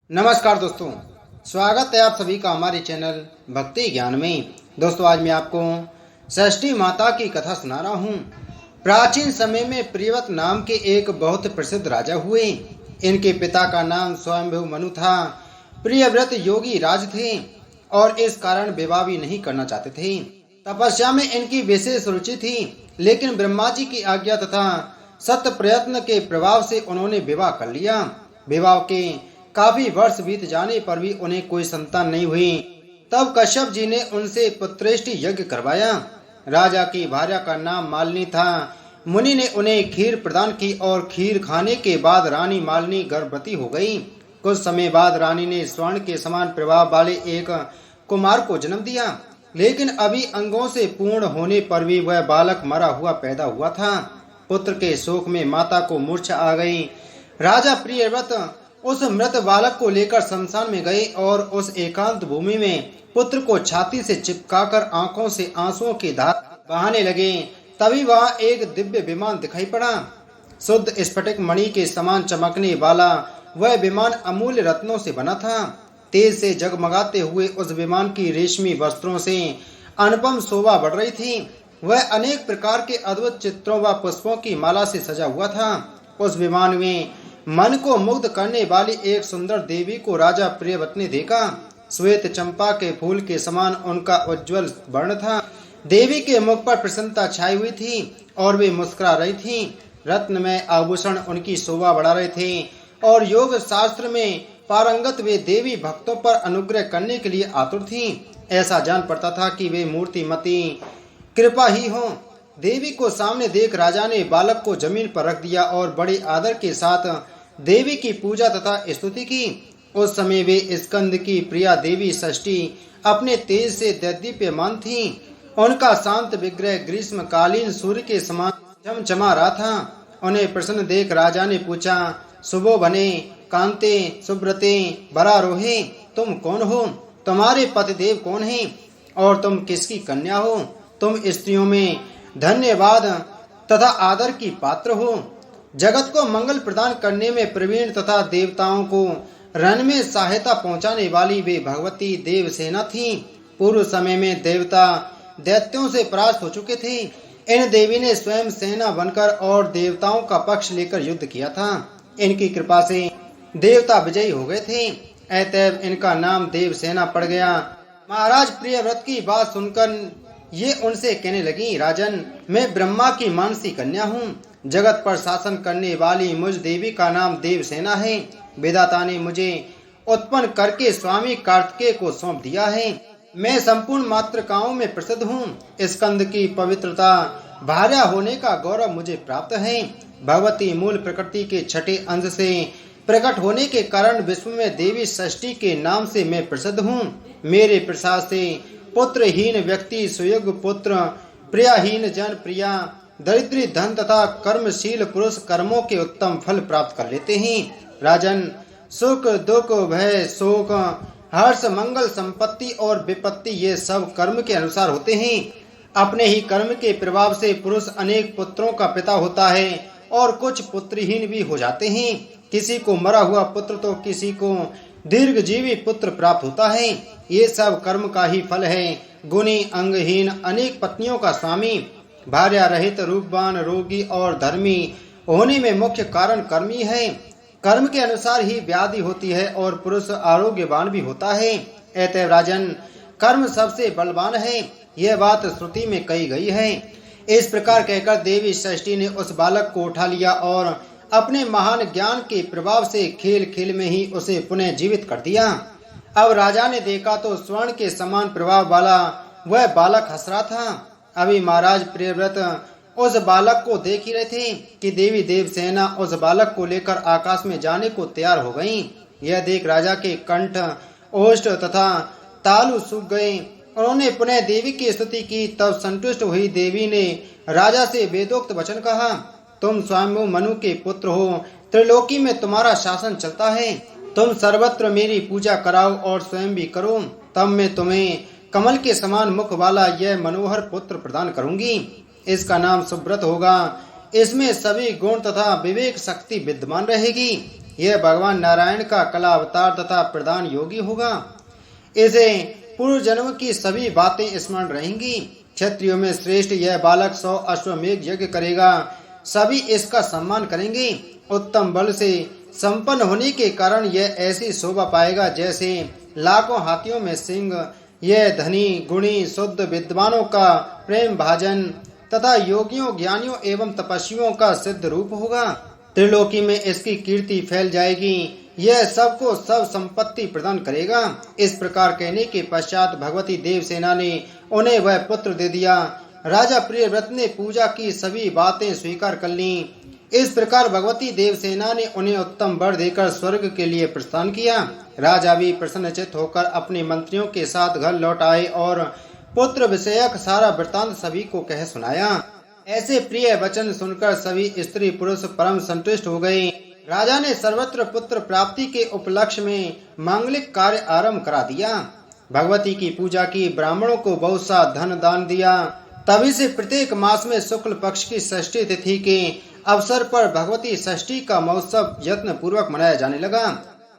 नमस्कार दोस्तों, स्वागत है आप सभी का हमारे चैनल भक्ति ज्ञान में। दोस्तों, आज मैं आपको षष्ठी माता की कथा सुना रहा हूँ। प्राचीन समय में प्रियव्रत नाम के एक बहुत प्रसिद्ध राजा हुए। इनके पिता का नाम स्वयंभू मनु था। प्रियव्रत योगी राज थे और इस कारण विवाह भी नहीं करना चाहते थे। तपस्या में इनकी विशेष रुचि थी, लेकिन ब्रह्मा जी की आज्ञा तथा सत्य प्रयत्न के प्रभाव से उन्होंने विवाह कर लिया। विवाह के काफी वर्ष बीत जाने पर भी उन्हें कोई संतान नहीं हुई। तब कश्यप जी ने उनसे पुत्रेष्टि यज्ञ करवाया। राजा की भार्या का नाम मालिनी था। मुनि ने उन्हें खीर प्रदान की और खीर खाने के बाद रानी मालिनी गर्भवती हो गई। कुछ समय बाद रानी ने स्वर्ण के समान प्रभाव वाले एक कुमार को जन्म दिया, लेकिन अभी अंगों से पूर्ण होने पर भी वह बालक मरा हुआ पैदा हुआ था। पुत्र के शोक में माता को मूर्छा आ गई। राजा प्रियव्रत उस मृत बालक को लेकर शमशान में गए और उस एकांत भूमि में पुत्र को छाती से चिपकाकर आंखों से आंसुओं की धार बहाने लगे। तभी वहां एक दिव्य विमान दिखाई पड़ा। शुद्ध स्फटिक मणि के समान चमकने वाला वह विमान अमूल्य रत्नों से बना था। तेज से जगमगाते हुए उस विमान की रेशमी वस्त्रों से अनुपम शोभा बढ़ रही थी। वह अनेक प्रकार के अद्भुत चित्रों व पुष्पों की माला से सजा हुआ था। उस विमान में मन को मुग्ध करने वाली एक सुंदर देवी को राजा प्रियव्रत ने देखा। श्वेत चंपा के फूल के समान उनका उज्जवल वर्ण था। देवी के मुख पर प्रसन्नता छाई हुई थी और वे मुस्कुरा रही थी। रत्नमय आभूषण उनकी शोभा बढ़ा रहे थे और योग शास्त्र में पारंगत वे देवी भक्तों पर अनुग्रह करने के लिए आतुर थी। ऐसा जान पड़ता था कि वे मूर्तिमती कृपा ही हो। देवी को सामने देख राजा ने बालक को जमीन पर रख दिया और बड़े आदर के साथ देवी की पूजा तथा स्तुति की। उस समय वे स्कंद की प्रिया देवी षष्ठी अपने तेज से दैदीप्यमान थी। उनका शांत विग्रह ग्रीष्मकालीन सूर्य के समान चमचमा रहा था। उन्हें प्रसन्न देख राजा ने पूछा, सुबोधने, कांते, सुब्रते, बरारोहे, तुम कौन हो? तुम्हारे पतिदेव कौन हैं और तुम किसकी कन्या हो? तुम स्त्रियों में धन्यवाद तथा आदर की पात्र हो। जगत को मंगल प्रदान करने में प्रवीण तथा देवताओं को रण में सहायता पहुंचाने वाली वे भगवती देवसेना थी। पूर्व समय में देवता दैत्यों से परास्त हो चुके थे। इन देवी ने स्वयं सेना बनकर और देवताओं का पक्ष लेकर युद्ध किया था। इनकी कृपा से देवता विजयी हो गए थे, अतएव इनका नाम देवसेना पड़ गया। महाराज प्रियव्रत की बात सुनकर ये उनसे कहने लगी, राजन, मैं ब्रह्मा की मानसी कन्या हूँ। जगत पर शासन करने वाली मुझ देवी का नाम देवसेना है। विधाता ने मुझे उत्पन्न करके स्वामी कार्तिकेय को सौंप दिया है। मैं संपूर्ण मातृकाओं में प्रसिद्ध हूँ। स्कंद की पवित्रता भार्या होने का गौरव मुझे प्राप्त है। भगवती मूल प्रकृति के छठे अंश से प्रकट होने के कारण विश्व में देवी षष्ठी के नाम से मैं प्रसिद्ध हूँ। मेरे प्रसाद से पुत्रहीन व्यक्ति सुयोग्य पुत्र, प्रियाहीन जन प्रिया, दरिद्री धन तथा कर्मशील पुरुष कर्मों के उत्तम फल प्राप्त कर लेते हैं। राजन, सुख दुख भय शोक हर्ष मंगल संपत्ति और विपत्ति ये सब कर्म के अनुसार होते हैं। अपने ही कर्म के प्रभाव से पुरुष अनेक पुत्रों का पिता होता है और कुछ पुत्रहीन भी हो जाते हैं। किसी को मरा हुआ पुत्र तो किसी को दीर्घजीवी पुत्र प्राप्त होता है। ये सब कर्म का ही फल है। गुणी अंगहीन अनेक पत्नियों का स्वामी, भार्या रहित रूपवान रोगी और धर्मी होने में मुख्य कारण कर्म ही है। कर्म के अनुसार ही व्याधि होती है और पुरुष आरोग्यवान भी होता है। अतएव राजन, कर्म सबसे बलवान है। यह बात श्रुति में कही गई है। इस प्रकार कहकर देवी षष्ठी ने उस बालक को उठा लिया और अपने महान ज्ञान के प्रभाव से खेल खेल में ही उसे पुनः जीवित कर दिया। अब राजा ने देखा तो स्वर्ण के समान प्रभाव वाला वह बालक हंस रहा था। अभी महाराज प्रियव्रत उस बालक को देख ही रहे थे कि देवी देवसेना उस बालक को लेकर आकाश में जाने को तैयार हो गईं। यह देख राजा के कंठ, ओष्ठ तथा तालु सूख गए। उन्होंने पुनः देवी की स्तुति की। तब संतुष्ट हुई देवी ने राजा से वेदोक्त वचन कहा, तुम स्वयं मनु के पुत्र हो। त्रिलोकी में तुम्हारा शासन चलता है। तुम सर्वत्र मेरी पूजा कराओ और स्वयं भी करो, तब मैं तुम्हें कमल के समान मुख वाला यह मनोहर पुत्र प्रदान करूंगी। इसका नाम सुब्रत होगा। इसमें सभी गुण तथा विवेक शक्ति विद्यमान रहेगी। यह भगवान नारायण का कला अवतार तथा प्रधान योगी होगा। इसे पूर्व जन्म की सभी बातें स्मरण रहेंगी। क्षत्रियों में श्रेष्ठ यह बालक 100 अश्वमेघ यज्ञ करेगा, सभी इसका सम्मान करेंगे। उत्तम बल से संपन्न होने के कारण यह ऐसी शोभा पाएगा जैसे लाखों हाथियों में सिंह। यह धनी गुणी शुद्ध विद्वानों का प्रेम भाजन तथा योगियों ज्ञानियों एवं तपस्वियों का सिद्ध रूप होगा। त्रिलोकी में इसकी कीर्ति फैल जाएगी। यह सबको सब संपत्ति प्रदान करेगा। इस प्रकार कहने के पश्चात भगवती देवसेना ने उन्हें वह पुत्र दे दिया। राजा प्रियव्रत ने पूजा की सभी बातें स्वीकार कर ली। इस प्रकार भगवती देवसेना ने उन्हें उत्तम वर देकर स्वर्ग के लिए प्रस्थान किया। राजा भी प्रसन्नचित्त होकर अपने मंत्रियों के साथ घर लौट आए और पुत्र विषयक सारा वृतांत सभी को कह सुनाया। ऐसे प्रिय वचन सुनकर सभी स्त्री पुरुष परम संतुष्ट हो गए। राजा ने सर्वत्र पुत्र प्राप्ति के उपलक्ष्य में मांगलिक कार्य आरंभ करा दिया। भगवती की पूजा की, ब्राह्मणों को बहुत सा धन दान दिया। तभी से प्रत्येक मास में शुक्ल पक्ष की षष्ठी तिथि के अवसर पर भगवती षष्ठी का महोत्सव यत्न पूर्वक मनाया जाने लगा।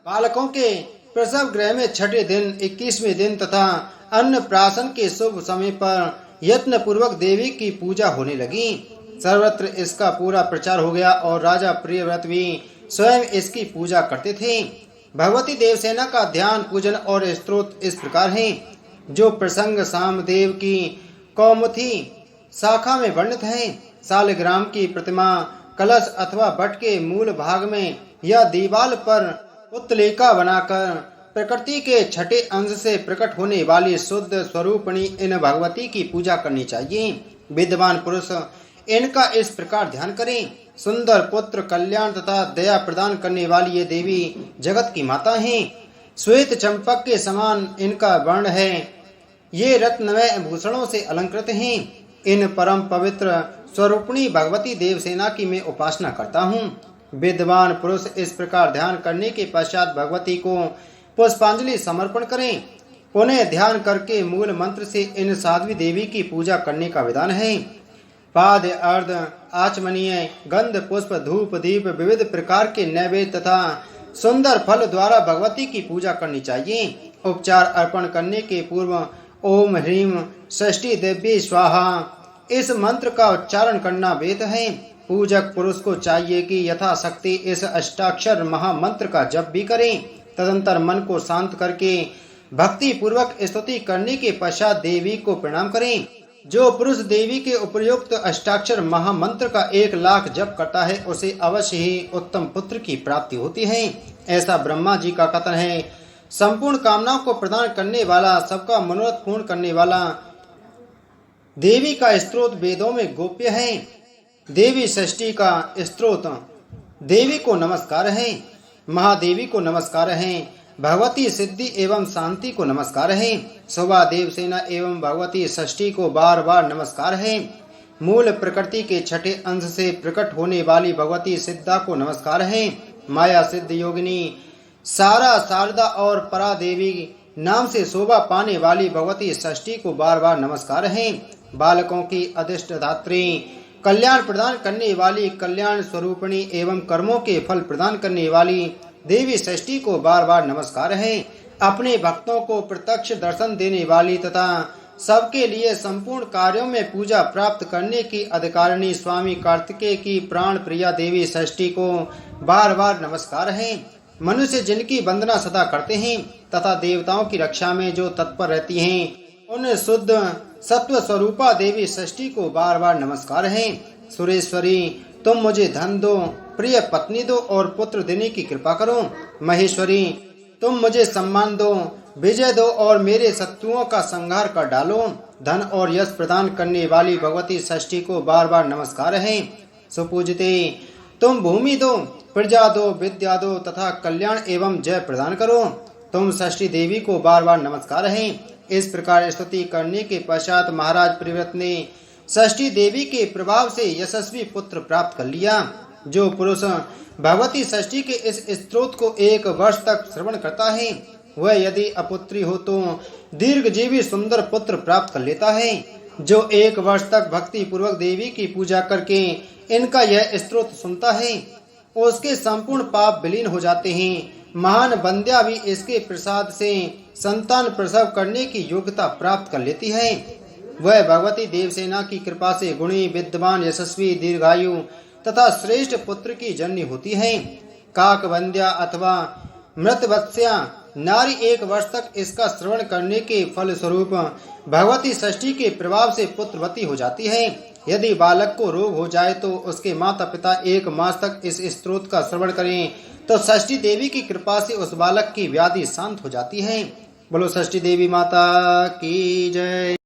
बालकों के प्रसव गृह में छठे दिन, 21वें दिन तथा अन्य प्राशन के शुभ समय पर यत्न पूर्वक देवी की पूजा होने लगी। सर्वत्र इसका पूरा प्रचार हो गया और राजा प्रियव्रत भी स्वयं इसकी पूजा करते थे। भगवती देवसेना का ध्यान, पूजन और स्तोत्र इस प्रकार है, जो प्रसंग सामदेव की कौमुदी शाखा में वर्णित है। सालग्राम की प्रतिमा कलश अथवा बट के मूल भाग में या दीवाल पर उत्तलेका बनाकर प्रकृति के छठे अंश से प्रकट होने वाली शुद्ध स्वरूपणी इन भगवती की पूजा करनी चाहिए। विद्वान पुरुष इनका इस प्रकार ध्यान करें। सुंदर पुत्र, कल्याण तथा दया प्रदान करने वाली ये देवी जगत की माता हैं। श्वेत चंपक के समान इनका वर्ण है। ये रत्नमय भूषणों से अलंकृत हैं। इन परम पवित्र स्वरूपणी भगवती देवसेना की मैं उपासना करता हूँ। विद्वान पुरुष इस प्रकार ध्यान करने के पश्चात भगवती को पुष्पांजलि समर्पण करें। उन्हें ध्यान करके मूल मंत्र से इन साध्वी देवी की पूजा करने का विधान है। पाद, अर्ध, आचमनीय, गंध, पुष्प, धूप, दीप, विविध प्रकार के नैवेद्य तथा सुंदर फल द्वारा भगवती की पूजा करनी चाहिए। उपचार अर्पण करने के पूर्व ओम ह्रीम षष्ठी देवी स्वाहा इस मंत्र का उच्चारण करना वेद है। पूजक पुरुष को चाहिए कि यथाशक्ति इस अष्टाक्षर महामंत्र का जप भी करें। तदंतर मन को शांत करके भक्ति पूर्वक स्तुति करने के पश्चात देवी को प्रणाम करें। जो पुरुष देवी के उपयुक्त अष्टाक्षर महामंत्र का 1 लाख जप करता है उसे अवश्य ही उत्तम पुत्र की प्राप्ति होती है। ऐसा ब्रह्मा जी का कथन है। संपूर्ण कामनाओं को प्रदान करने वाला, सबका मनोरथ पूर्ण करने वाला देवी का स्तोत्र वेदों में गोप्य है। देवी षष्ठी का स्तोत्र देवी को नमस्कार है, महादेवी को नमस्कार है, भगवती सिद्धि एवं शांति को नमस्कार है, शोभा देवसेना एवं भगवती षष्ठी को बार बार नमस्कार है। मूल प्रकृति के छठे अंश से प्रकट होने वाली भगवती सिद्धा को नमस्कार है। माया सिद्ध योगिनी सारा, शारदा और परा देवी नाम से शोभा पाने वाली भगवती षष्ठी को बार बार नमस्कार है। बालकों की अधिष्ठात्री, कल्याण प्रदान करने वाली, कल्याण स्वरूपिणी एवं कर्मों के फल प्रदान करने वाली देवी षष्ठी को बार बार नमस्कार है। अपने भक्तों को प्रत्यक्ष दर्शन देने वाली तथा सबके लिए संपूर्ण कार्यों में पूजा प्राप्त करने की अधिकारिणी स्वामी कार्तिकेय की प्राण प्रिया देवी षष्ठी को बार बार नमस्कार है। मनुष्य जिनकी वंदना सदा करते हैं तथा देवताओं की रक्षा में जो तत्पर रहती हैं, उन शुद्ध सत्व स्वरूपा देवी षष्ठी को बार बार नमस्कार है। सुरेश्वरी, तुम मुझे धन दो, प्रिय पत्नी दो और पुत्र देने की कृपा करो। महेश्वरी, तुम मुझे सम्मान दो, विजय दो और मेरे शत्रुओं का संहार कर डालो। धन और यश प्रदान करने वाली भगवती षष्ठी को बार बार नमस्कार है। सुपूजिते, तुम भूमि दो, प्रजा दो, विद्या दो तथा कल्याण एवं जय प्रदान करो। तुम षष्ठी देवी को बार बार नमस्कार है। इस प्रकार स्तुति करने के पश्चात महाराज प्रियव्रत ने षष्ठी देवी के प्रभाव से यशस्वी पुत्र प्राप्त कर लिया। जो पुरुष भगवती षष्ठी के इस स्तोत्र को 1 वर्ष तक श्रवण करता है, वह यदि अपुत्री हो तो दीर्घजीवी सुंदर पुत्र प्राप्त कर लेता है। जो 1 वर्ष तक भक्ति पूर्वक देवी की पूजा करके इनका यह स्तोत्र सुनता है, उसके संपूर्ण पाप विलीन हो जाते हैं। महान बंध्या भी इसके प्रसाद से संतान प्रसव करने की योग्यता प्राप्त कर लेती है। वह भगवती देवसेना की कृपा से गुणी, विद्वान, यशस्वी, दीर्घायु तथा श्रेष्ठ पुत्र की जननी होती है। काकबंध्या अथवा मृतवत्स्या नारी 1 वर्ष तक इसका श्रवण करने के फल स्वरूप भगवती षष्ठी के प्रभाव से पुत्रवती हो जाती है। यदि बालक को रोग हो जाए तो उसके माता पिता 1 मास तक इस स्तोत्र का श्रवण करें तो षष्ठी देवी की कृपा से उस बालक की व्याधि शांत हो जाती है। बोलो षष्ठी देवी माता की जय।